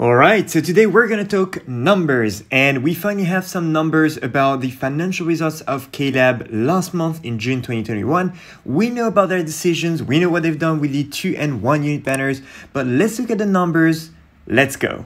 Alright, so today we're gonna talk numbers, and we finally have some numbers about the financial results of K-Lab last month in June 2021. We know about their decisions, we know what they've done with the 2 and 1 unit banners, but let's look at the numbers. Let's go.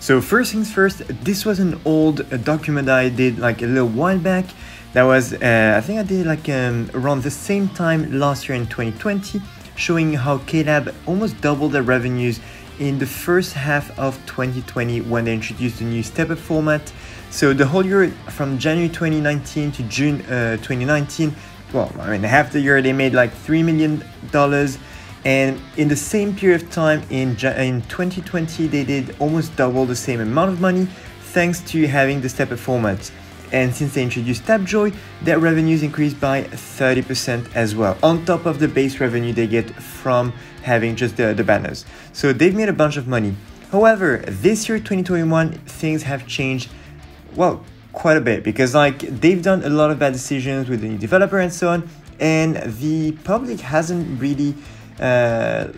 So first things first, this was an old document that I did like a little while back. That was, I think I did like around the same time last year in 2020, showing how K-Lab almost doubled their revenues in the first half of 2020 when they introduced the new step-up format. So the whole year from January 2019 to June 2019, well, I mean half the year they made like $3 million. And in the same period of time in 2020, they did almost double the same amount of money thanks to having the step-up format. And since they introduced Tapjoy, their revenues increased by 30% as well, on top of the base revenue they get from having just the banners. So they've made a bunch of money. However, this year, 2021, things have changed, well, quite a bit, because like they've done a lot of bad decisions with the new developer and so on, and the public hasn't really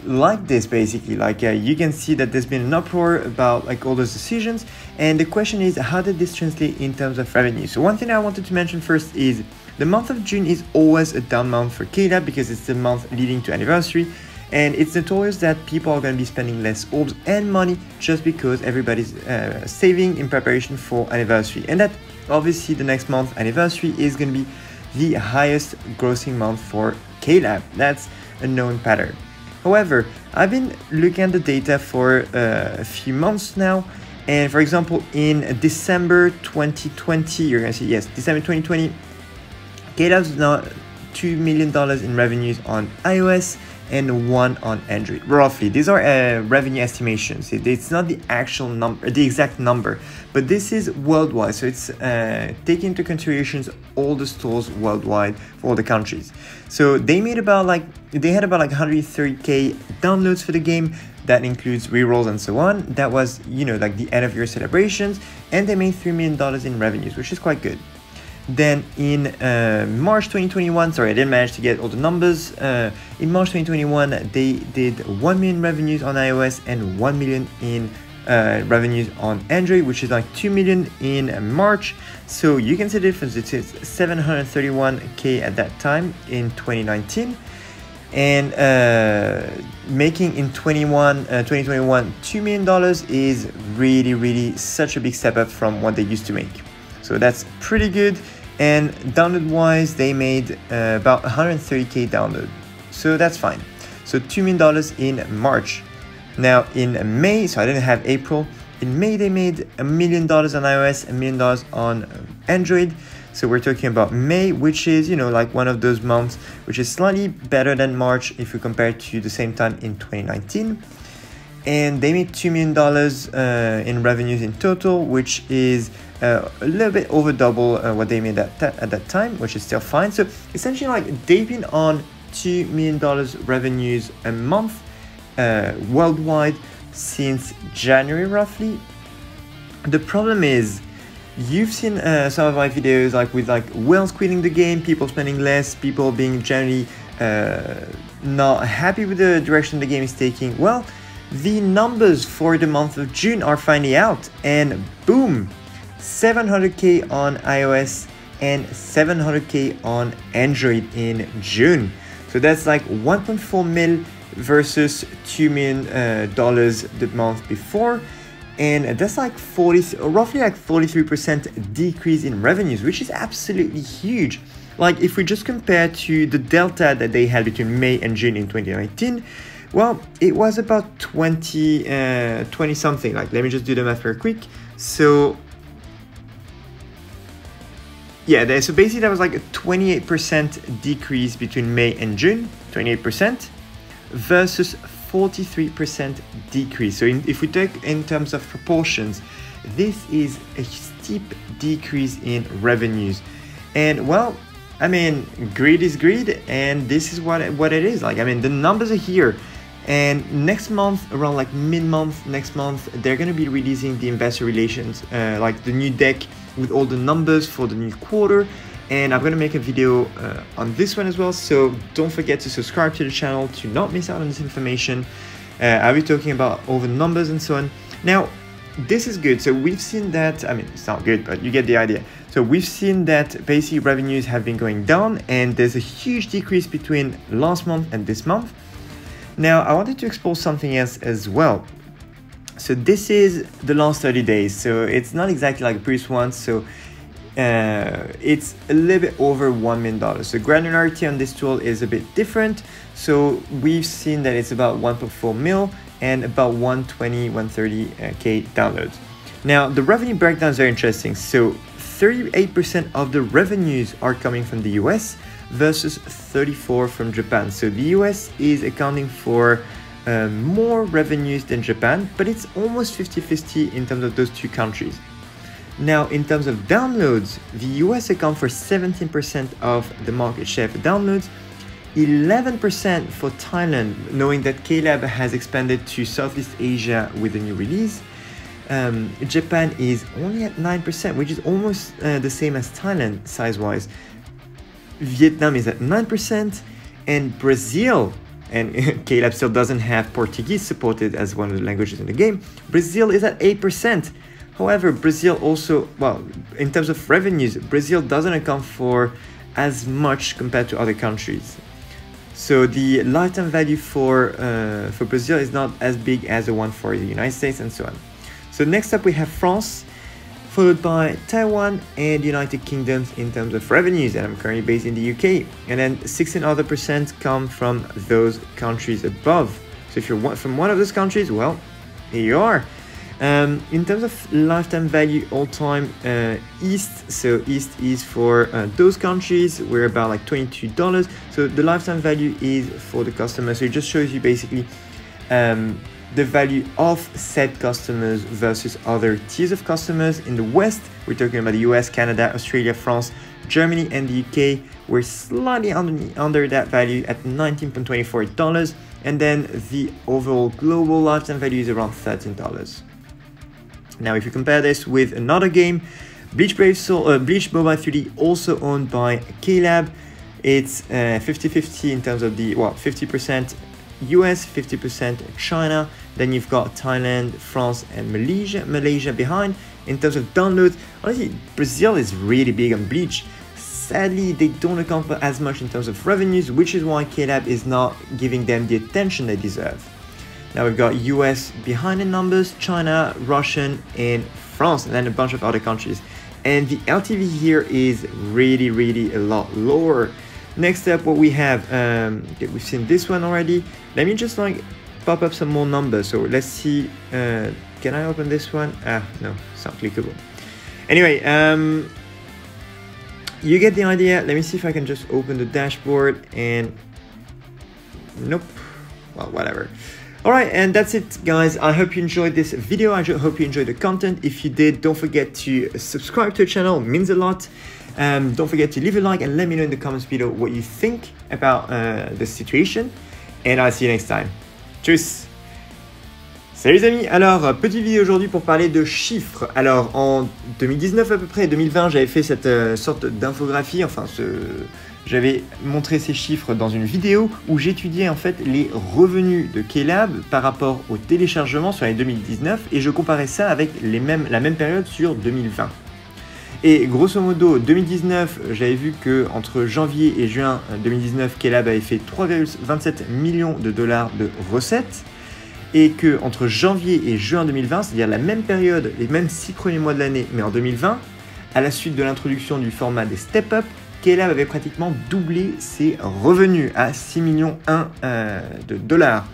like this basically. Like you can see that there's been an uproar about like all those decisions, and the question is, how did this translate in terms of revenue? So one thing I wanted to mention first is the month of June is always a down month for K-Lab because it's the month leading to anniversary, and it's notorious that people are going to be spending less orbs and money just because everybody's saving in preparation for anniversary, and that obviously the next month anniversary is going to be the highest grossing month for K-Lab. That's a known pattern. However, I've been looking at the data for a few months now, and for example in December 2020, you're gonna see, yes, December 2020, K-Lab's now $2 million in revenues on iOS and $1 million on Android, roughly. These are revenue estimations. It's not the actual number, the exact number, but this is worldwide, so it's taking into considerations all the stores worldwide for all the countries. So they made about like, they had about like 130k downloads for the game. That includes rerolls and so on. That was, you know, like the end of year celebrations, and they made $3 million in revenues, which is quite good. Then in March 2021, sorry, I didn't manage to get all the numbers. In March 2021, they did 1 million revenues on iOS and 1 million in revenues on Android, which is like 2 million in March. So you can see the difference. It's 731k at that time in 2019. And making in 2021 $2 million is really such a big step up from what they used to make. So that's pretty good. And download wise, they made about 130k download. So that's fine. So $2 million in March. Now in May, so I didn't have April. In May, they made $1 million on iOS, $1 million on Android. So we're talking about May, which is, you know, like one of those months, which is slightly better than March if we compare it to the same time in 2019. And they made $2 million in revenues in total, which is a little bit over double what they made at that time, which is still fine. So essentially, like they've been on $2 million revenues a month worldwide since January roughly. The problem is, you've seen some of my videos like with like whales quitting the game, people spending less, people being generally not happy with the direction the game is taking. Well, the numbers for the month of June are finally out, and boom, 700k on iOS and 700k on Android in June. So that's like 1.4 mil versus $2 million the month before, and that's like roughly like 43% decrease in revenues, which is absolutely huge. Like if we just compare to the delta that they had between May and June in 2019, well, it was about 20 something. Like, let me just do the math very quick. So yeah, so basically that was like a 28% decrease between May and June, 28% versus 43% decrease. So if we take in terms of proportions, this is a steep decrease in revenues. And well, I mean, greed is greed, and this is what it is. Like, I mean, the numbers are here. And next month, around like mid-month next month, they're going to be releasing the investor relations, like the new deck with all the numbers for the new quarter. And I'm going to make a video on this one as well, so don't forget to subscribe to the channel to not miss out on this information. I'll be talking about all the numbers and so on. Now, this is good. So we've seen that, I mean, it's not good, but you get the idea. So we've seen that basically revenues have been going down, and there's a huge decrease between last month and this month. Now, I wanted to explore something else as well. So this is the last 30 days. So it's not exactly like the previous one. So it's a little bit over $1 million. So granularity on this tool is a bit different. So we've seen that it's about 1.4 mil and about 130K downloads. Now, the revenue breakdown is very interesting. So 38% of the revenues are coming from the US versus 34% from Japan. So the US is accounting for more revenues than Japan, but it's almost 50-50 in terms of those two countries. Now, in terms of downloads, the US account for 17% of the market share for downloads, 11% for Thailand, knowing that KLab has expanded to Southeast Asia with a new release. Japan is only at 9%, which is almost the same as Thailand size-wise. Vietnam is at 9%, and Brazil, and KLab still doesn't have Portuguese supported as one of the languages in the game, Brazil is at 8%. However, Brazil also, well, in terms of revenues, Brazil doesn't account for as much compared to other countries. So the lifetime value for Brazil is not as big as the one for the United States and so on. So next up we have France, followed by Taiwan and United Kingdom in terms of revenues, and I'm currently based in the UK. And then 16% other come from those countries above. So if you're from one of those countries, well, here you are. In terms of lifetime value all time, East, so East is for those countries, we're about like $22. So the lifetime value is for the customer. So it just shows you basically the value of said customers versus other tiers of customers. In the West, we're talking about the US, Canada, Australia, France, Germany, and the UK. We're slightly under that value at $19.24. And then the overall global lifetime value is around $13. Now, if you compare this with another game, Bleach Mobile 3D, also owned by KLab, it's 50-50 in terms of the, well, 50% US, 50% China. Then you've got Thailand, France, and Malaysia behind. In terms of downloads, honestly, Brazil is really big on Bleach. Sadly, they don't account for as much in terms of revenues, which is why KLab is not giving them the attention they deserve. Now we've got US behind in numbers, China, Russian, and France, and then a bunch of other countries. And the LTV here is really a lot lower. Next up, what we have, okay, we've seen this one already. Let me just like pop up some more numbers. So let's see, can I open this one? No, it's not clickable. Anyway, you get the idea. Let me see if I can just open the dashboard, and nope, well, whatever. All right, and that's it, guys. I hope you enjoyed this video. I hope you enjoyed the content. If you did, don't forget to subscribe to the channel. It means a lot. Don't forget to leave a like and let me know in the comments below what you think about the situation. And I'll see you next time. Tchuss! Salut les amis. Alors, petite vidéo aujourd'hui pour parler de chiffres. Alors, en 2019 à peu près, 2020, j'avais fait cette sorte d'infographie, enfin, j'avais montré ces chiffres dans une vidéo où j'étudiais en fait les revenus de KLab par rapport au téléchargement sur l'année 2019 et je comparais ça avec la même période sur 2020. Et grosso modo, 2019, j'avais vu que entre janvier et juin 2019, KLab avait fait 3,27 millions de dollars de recettes et que entre janvier et juin 2020, c'est-à-dire la même période, les mêmes 6 premiers mois de l'année, mais en 2020, à la suite de l'introduction du format des step-up, KLab avait pratiquement doublé ses revenus à 6,1 millions de dollars.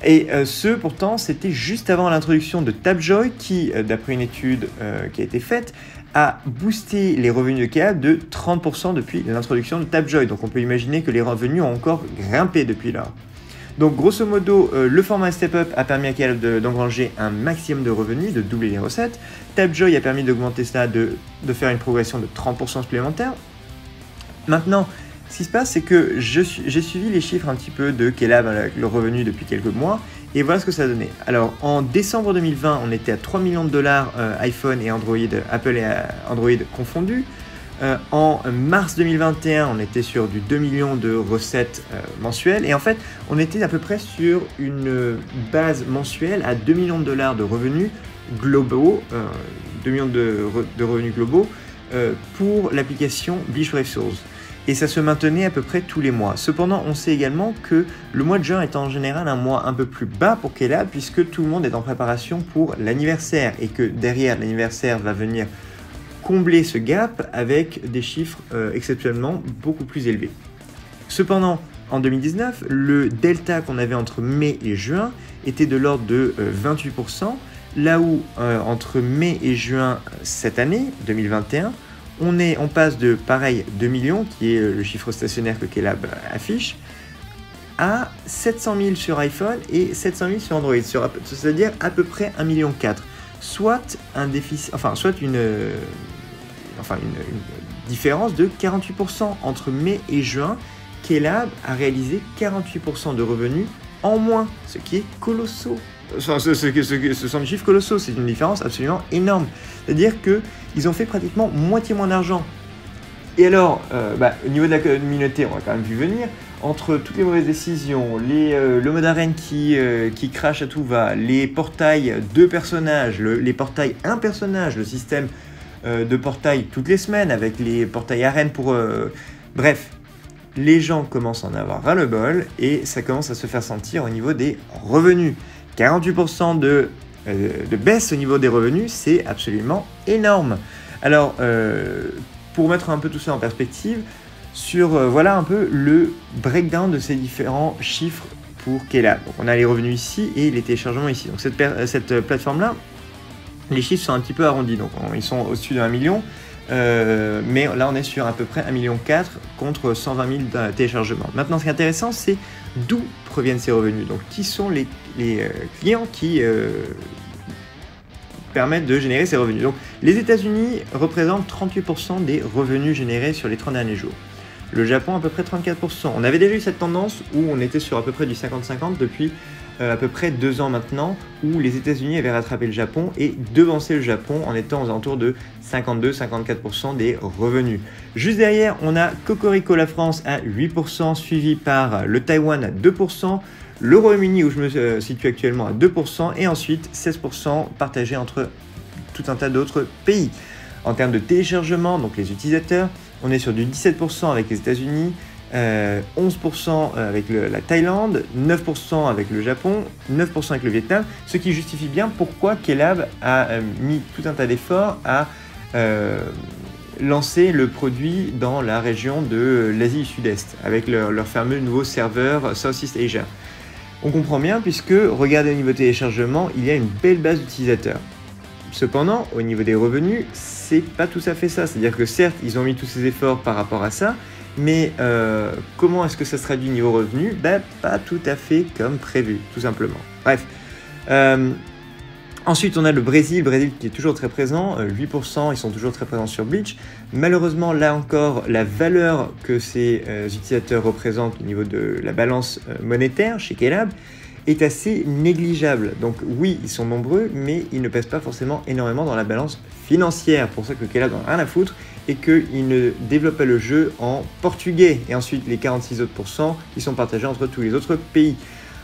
Et ce, pourtant, c'était juste avant l'introduction de Tapjoy qui, d'après une étude qui a été faite, a boosté les revenus de KLab de 30% depuis l'introduction de Tapjoy. Donc on peut imaginer que les revenus ont encore grimpé depuis là. Donc grosso modo, le format Step Up a permis à KLab d'engranger un maximum de revenus, de doubler les recettes. Tapjoy a permis d'augmenter cela, de faire une progression de 30% supplémentaire. Maintenant, Ce qui se passe, c'est que j'ai suivi les chiffres un petit peu de Khool avec le revenu depuis quelques mois, et voilà ce que ça donnait. Alors, en décembre 2020, on était à 3 millions de dollars iPhone et Android, Apple et Android confondus. En mars 2021, on était sur du 2 millions de recettes mensuelles, et en fait, on était à peu près sur une base mensuelle à 2 millions de dollars de revenus globaux, 2 millions de revenus globaux pour l'application Bleach. Et ça se maintenait à peu près tous les mois. Cependant, on sait également que le mois de juin est en général un mois un peu plus bas pour Khool, puisque tout le monde est en préparation pour l'anniversaire, et que derrière l'anniversaire va venir combler ce gap avec des chiffres exceptionnellement beaucoup plus élevés. Cependant, en 2019, le delta qu'on avait entre mai et juin était de l'ordre de 28%, là où entre mai et juin cette année, 2021, on passe de pareil 2 millions, qui est le chiffre stationnaire que Khool affiche, à 700 000 sur iPhone et 700 000 sur Android, c'est-à-dire à peu près 1,4 million. Soit une différence de 48% entre mai et juin. Khool a réalisé 48% de revenus en moins, ce qui est colossal. Ce sont des chiffres colossaux, c'est une différence absolument énorme. C'est-à-dire qu'ils ont fait pratiquement moitié moins d'argent. Et alors, au niveau de la communauté, on a quand même vu venir, entre toutes les mauvaises décisions, le mode arène qui crache à tout va, les portails 2 personnages, les portails 1 personnage, le système de portail toutes les semaines avec les portails arène pour... Bref, les gens commencent à en avoir ras-le-bol et ça commence à se faire sentir au niveau des revenus. 48% de baisse au niveau des revenus, c'est absolument énorme. Alors, pour mettre un peu tout ça en perspective, voilà un peu le breakdown de ces différents chiffres pour Khool. Donc, on a les revenus ici et les téléchargements ici. Donc, cette plateforme-là, les chiffres sont un petit peu arrondis. Donc, ils sont au-dessus de 1 million. Mais là, on est sur à peu près 1,4 million contre 120 000 téléchargements. Maintenant, ce qui est intéressant, c'est d'où proviennent ces revenus. Donc, qui sont les clients qui permettent de générer ces revenus. Donc, les États-Unis représentent 38% des revenus générés sur les 30 derniers jours. Le Japon, à peu près 34%. On avait déjà eu cette tendance où on était sur à peu près du 50-50 depuis à peu près 2 ans maintenant, où les États-Unis avaient rattrapé le Japon et devancé le Japon en étant aux alentours de 52-54% des revenus. Juste derrière, on a Cocorico la France à 8%, suivi par le Taïwan à 2%, le Royaume-Uni où je me situe actuellement à 2%, et ensuite 16% partagés entre tout un tas d'autres pays. En termes de téléchargement, donc les utilisateurs, on est sur du 17% avec les États-Unis, 11% avec la Thaïlande, 9% avec le Japon, 9% avec le Vietnam, ce qui justifie bien pourquoi Khool a mis tout un tas d'efforts à lancer le produit dans la région de l'Asie du Sud-Est, avec leur fameux nouveau serveur Southeast Asia. On comprend bien puisque, regardez au niveau téléchargement, il y a une belle base d'utilisateurs. Cependant, au niveau des revenus, c'est pas tout à fait ça. C'est-à-dire que certes, ils ont mis tous ces efforts par rapport à ça, mais comment est-ce que ça se traduit niveau revenu? Pas tout à fait comme prévu, tout simplement. Bref. Ensuite, on a le Brésil qui est toujours très présent, 8%, ils sont toujours très présents sur Bleach. Malheureusement, là encore, la valeur que ces utilisateurs représentent au niveau de la balance monétaire chez Khool est assez négligeable. Donc oui, ils sont nombreux, mais ils ne pèsent pas forcément énormément dans la balance financière. Pour ça que Khool n'en a rien à foutre et qu'il ne développe pas le jeu en portugais. Et ensuite, les 46 autres %, ils sont partagés entre tous les autres pays.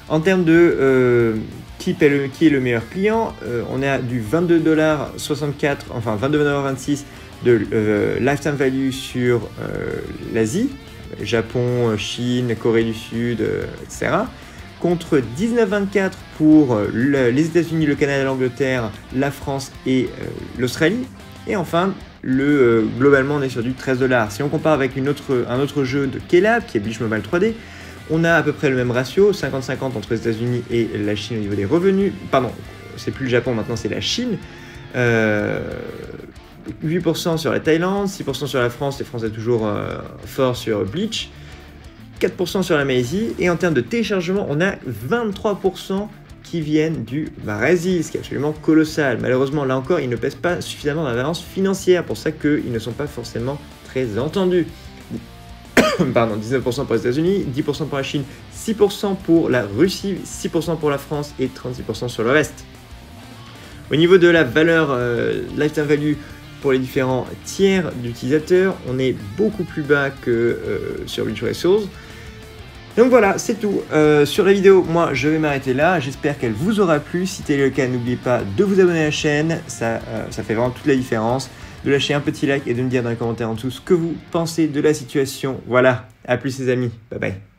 En termes de qui est le meilleur client, on a du 22,64$, enfin 22,26$ de lifetime value sur l'Asie, Japon, Chine, Corée du Sud, etc. Contre 19,24$ pour les États-Unis, le Canada, l'Angleterre, la France et l'Australie. Et enfin, globalement, on est sur du 13$. Si on compare avec un autre jeu de Khool, qui est Bleach Mobile 3D, on a à peu près le même ratio, 50-50 entre les États-Unis et la Chine au niveau des revenus. Pardon, c'est plus le Japon, maintenant c'est la Chine. 8% sur la Thaïlande, 6% sur la France, les Français toujours forts sur Bleach, 4% sur la Malaisie, et en termes de téléchargement, on a 23% qui viennent du Brésil, ce qui est absolument colossal. Malheureusement, là encore, ils ne pèsent pas suffisamment dans la balance financière, pour ça qu'ils ne sont pas forcément très entendus. pardon, 19% pour les États-Unis, 10% pour la Chine, 6% pour la Russie, 6% pour la France et 36% sur le reste. Au niveau de la valeur lifetime value pour les différents tiers d'utilisateurs, on est beaucoup plus bas que sur Bleach Resource. Donc voilà, c'est tout. Sur la vidéo, moi je vais m'arrêter là. J'espère qu'elle vous aura plu. Si tel est le cas, n'oubliez pas de vous abonner à la chaîne. Ça fait vraiment toute la différence. De lâcher un petit like et de me dire dans les commentaires en dessous ce que vous pensez de la situation. Voilà, à plus les amis. Bye bye.